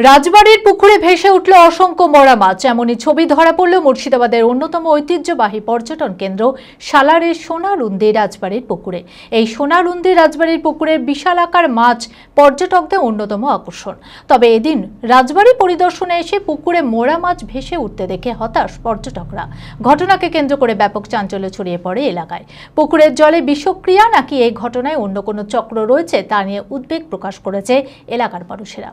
রাজবাড়ির পুকুরে ভেসে উঠল অসংখ্য মরা মাছ। এমনই ছবি ধরা পড়ল মুর্শিদাবাদের অন্যতম ঐতিহ্যবাহী পর্যটন কেন্দ্র সালারের সোনারুন্দি রাজবাড়ির পুকুরে। এই সোনারুন্দি রাজবাড়ির পুকুরের বিশাল আকার মাছ পর্যটকদের অন্যতম আকর্ষণ। তবে এদিন রাজবাড়ি পরিদর্শনে এসে পুকুরে মরা মাছ ভেসে উঠতে দেখে হতাশ পর্যটকরা। ঘটনাকে কেন্দ্র করে ব্যাপক চাঞ্চল্য ছড়িয়ে পড়ে এলাকায়। পুকুরের জলে বিষক্রিয়া নাকি এই ঘটনায় অন্য কোনো চক্র রয়েছে তা নিয়ে উদ্বেগ প্রকাশ করেছে এলাকার মানুষেরা।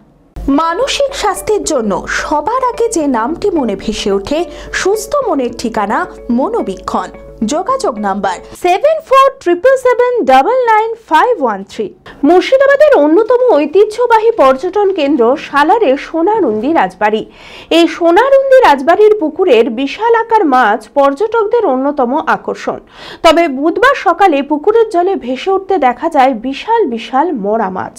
মানসিক স্বাস্থ্যের জন্য সবার আগে যে নামটি মনে ভেসে ওঠে সুস্থ মনের ঠিকানা মনোবীক্ষণ। যোগাযোগ নাম্বার 7477799513। মুর্শিদাবাদের অন্যতম ঐতিহ্যবাহী পর্যটন কেন্দ্র সালারের সোনারুন্দি রাজবাড়ি। এই সোনারুন্দি রাজবাড়ির পুকুরের বিশাল আকার মাছ পর্যটকদের অন্যতম আকর্ষণ। তবে বুধবার সকালে পুকুরের জলে ভেসে উঠতে দেখা যায় বিশাল বিশাল মরা মাছ।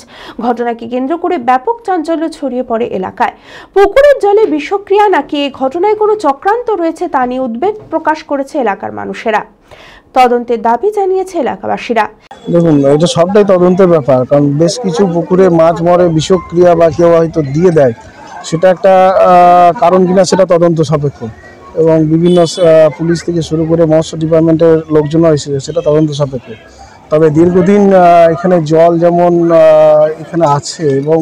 ঘটনাকে কেন্দ্র করে ব্যাপক চাঞ্চল্য ছড়িয়ে পড়ে এলাকায়। পুকুরের জলে বিষক্রিয়া নাকি এই ঘটনায় কোনো চক্রান্ত রয়েছে তা নিয়ে উদ্বেগ প্রকাশ করেছে এলাকার মানুষেরা। তদন্তের দাবি জানিয়েছে এলাকাবাসীরা। দেখুন, এটা সবটাই তদন্তের ব্যাপার, কারণ বেশ কিছু পুকুরে মাছ মরে বিষক্রিয়া বা কেউ হয়তো দিয়ে দেয়, সেটা একটা কারণ কিনা সেটা তদন্ত সাপেক্ষ, এবং বিভিন্ন পুলিশ থেকে শুরু করে মৎস্য ডিপার্টমেন্টের লোকজনও এসেছে, সেটা তদন্ত সাপেক্ষ। তবে দীর্ঘদিন এখানে জল যেমন এখানে আছে এবং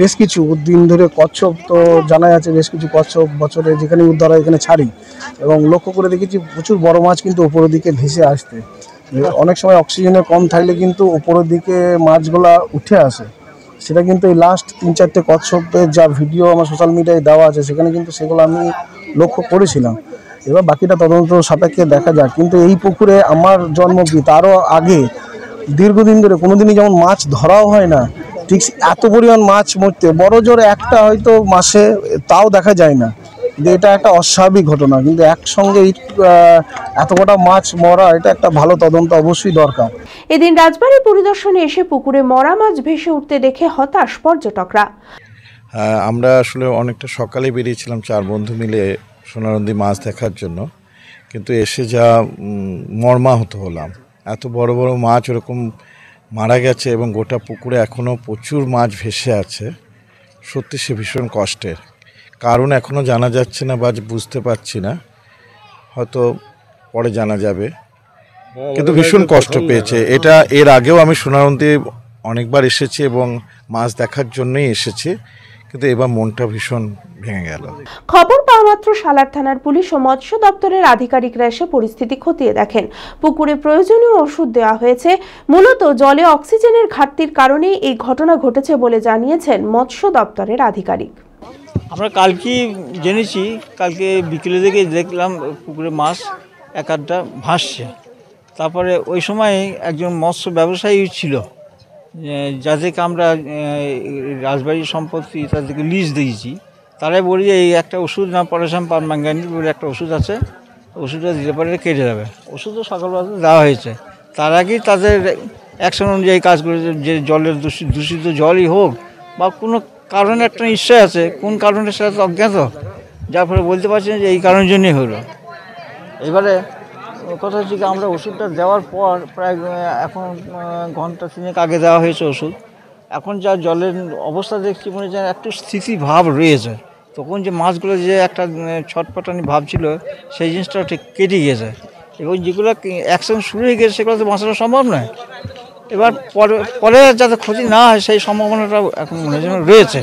বেশ কিছু দিন ধরে কচ্ছপ তো জানা যাচ্ছে, বেশ কিছু কচ্ছপ বছরে যেখানে উদ্ধার হয় এখানে ছাড়ি, এবং লক্ষ্য করে দেখেছি প্রচুর বড় মাছ কিন্তু উপরের দিকে ভেসে আসতে। অনেক সময় অক্সিজেনের কম থাকলে কিন্তু উপরের দিকে মাছগুলা উঠে আসে। সেটা কিন্তু এই লাস্ট 3-4টে কচ্ছপের যা ভিডিও আমার সোশ্যাল মিডিয়ায় দেওয়া আছে সেখানে কিন্তু সেগুলো আমি লক্ষ্য করেছিলাম। এবার বাকিটা তদন্ত সাপেক্ষে দেখা যাক। কিন্তু এই পুকুরে আমার জন্ম কি তারও আগে দীর্ঘদিন ধরে কোনোদিনই যেমন মাছ ধরাও হয় না, ঠিক এত পরিমাণ মাছ মরতে বড় জোর একটা হয়তো মাসে তাও দেখা যায় না। কিন্তু এটা একটা অস্বাভাবিক ঘটনা, কিন্তু একসঙ্গে এত কটা মাছ মরা, এটা একটা ভালো তদন্ত অবশ্যই দরকার। এদিন রাজবাড়ি পরিদর্শনে এসে পুকুরে মরা মাছ ভেসে উঠতে দেখে হতাশ পর্যটকরা। আমরা আসলে অনেকটা সকালে বেরিয়েছিলাম 4 বন্ধু মিলে সোনারুন্দি মাছ দেখার জন্য, কিন্তু এসে যা মর্মাহত হলাম। এত বড় বড় মাছ ওরকম মারা গেছে এবং গোটা পুকুরে এখনও প্রচুর মাছ ভেসে আছে। সত্যি সে ভীষণ কষ্টের, কারণ এখনও জানা যাচ্ছে না বা বুঝতে পারছি না, হয়তো পরে জানা যাবে, কিন্তু ভীষণ কষ্ট পেয়েছে। এটা এর আগেও আমি সোনারুন্দি অনেকবার এসেছি এবং মাছ দেখার জন্যই এসেছি, কিন্তু এবার মনটা ভীষণ ভেঙে গেল। খবর পাওয়া মাত্র সালার থানার পুলিশ ও মৎস্য দপ্তরের আধিকারিকরা এসে পরিস্থিতি খতিয়ে দেখেন। পুকুরে প্রয়োজনীয় ওষুধ দেওয়া হয়েছে। মূলত জলে অক্সিজেনের ঘাটতির কারণে এই ঘটনা ঘটেছে বলে জানিয়েছেন মৎস্য দপ্তরের আধিকারিক। আমরা কালকে জেনেছি, কালকে বিকেলে থেকে দেখলাম পুকুরে মাছ এক আধটা ভাসছে। তারপরে ওই সময় একজন মৎস্য ব্যবসায়ী ছিল, যাদেরকে আমরা রাজবাড়ির সম্পত্তি তাদেরকে লিজ দিয়েছি। তারাই বলি যে এই একটা ওষুধ না পটাশিয়াম পারম্যাঙ্গানেট বলে একটা ওষুধ আছে, ওষুধটা দিলে পরে কেটে যাবে। ওষুধও সকালবেলা দেওয়া হয়েছে। তার আগেই তাদের অ্যাকশন অনুযায়ী কাজ করেছে, যে জলের দূষিত জলই হোক বা কোনো কারণে একটা নিশ্চয় আছে, কোন কারণে সেটা তো অজ্ঞাত, যার ফলে বলতে পারছি না যে এই কারণের জন্যই হলো। এবারে কথা হচ্ছে কি, আমরা ওষুধটা দেওয়ার পর প্রায় এখন ঘন্টা 3 আগে দেওয়া হয়েছে ওষুধ। এখন যা জলের অবস্থা দেখছি মনে হয় একটু স্থিতি ভাব রয়েছে। তখন যে মাছগুলো যে একটা ছটপটানি ভাব ছিল সেই জিনিসটা ঠিক কেটে গিয়েছে, এবং যেগুলো অ্যাকশন শুরু হয়ে গেছে সেগুলো তো বাঁচানো সম্ভব নয়। এবার পরে যাতে ক্ষতি না হয় সেই সম্ভাবনাটা এখন মনে হয় রয়েছে।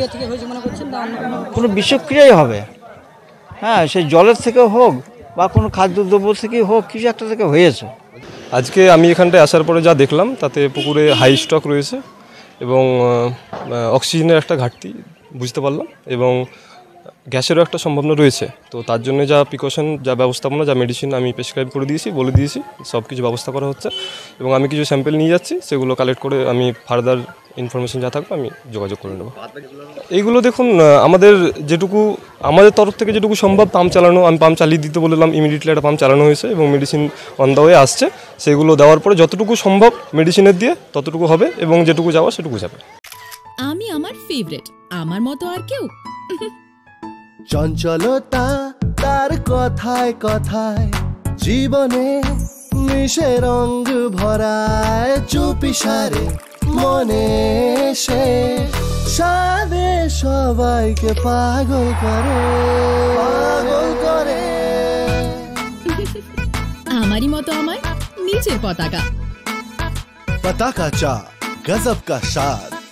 কোনো বিষক্রিয়াই হবে, হ্যাঁ, সেই জলের থেকেও হোক বা কোনো খাদ্যদ্রব্য থেকেই হোক, কিছু একটা থেকে হয়েছে। আজকে আমি এখানটায় আসার পরে যা দেখলাম তাতে পুকুরে হাই স্টক রয়েছে এবং অক্সিজেনের একটা ঘাটতি বুঝতে পারলাম, এবং গ্যাসেরও একটা সম্ভাবনা রয়েছে। তো তার জন্য যা প্রিকশন, যা ব্যবস্থাপনা, যা মেডিসিন আমি প্রেসক্রাইব করে দিয়েছি, বলে দিয়েছি, সব কিছু ব্যবস্থা করা হচ্ছে, এবং আমি কিছু স্যাম্পেল নিয়ে যাচ্ছি, সেগুলো কালেক্ট করে আমি ফার্দার ইনফরমেশন যা থাকবে আমি যোগাযোগ করে নেব। এইগুলো দেখুন, আমাদের তরফ থেকে যেটুকু সম্ভব পাম্প চালানো, আমি পাম্প চালিয়ে দিতে বললাম, ইমিডিয়েটলি একটা পাম্প চালানো হয়েছে এবং মেডিসিন অন দ্য ওয়ে আসছে। সেগুলো দেওয়ার পরে যতটুকু সম্ভব মেডিসিনের দিয়ে ততটুকু হবে, এবং যেটুকু যাওয়া সেটুকু যাবে। আমি আমার ফেভারিট, আমার মতো আর কেউ। চঞ্চলতা তার কথায় কথায় জীবনে মিশে রঙ ভরায়, চুপিসারে মনে সে স্বাদে সবাইকে পাগল করে, পাগল করে। আমারই মতো আমার নিচের পতাকা। पताका चा गजब का स्वाद।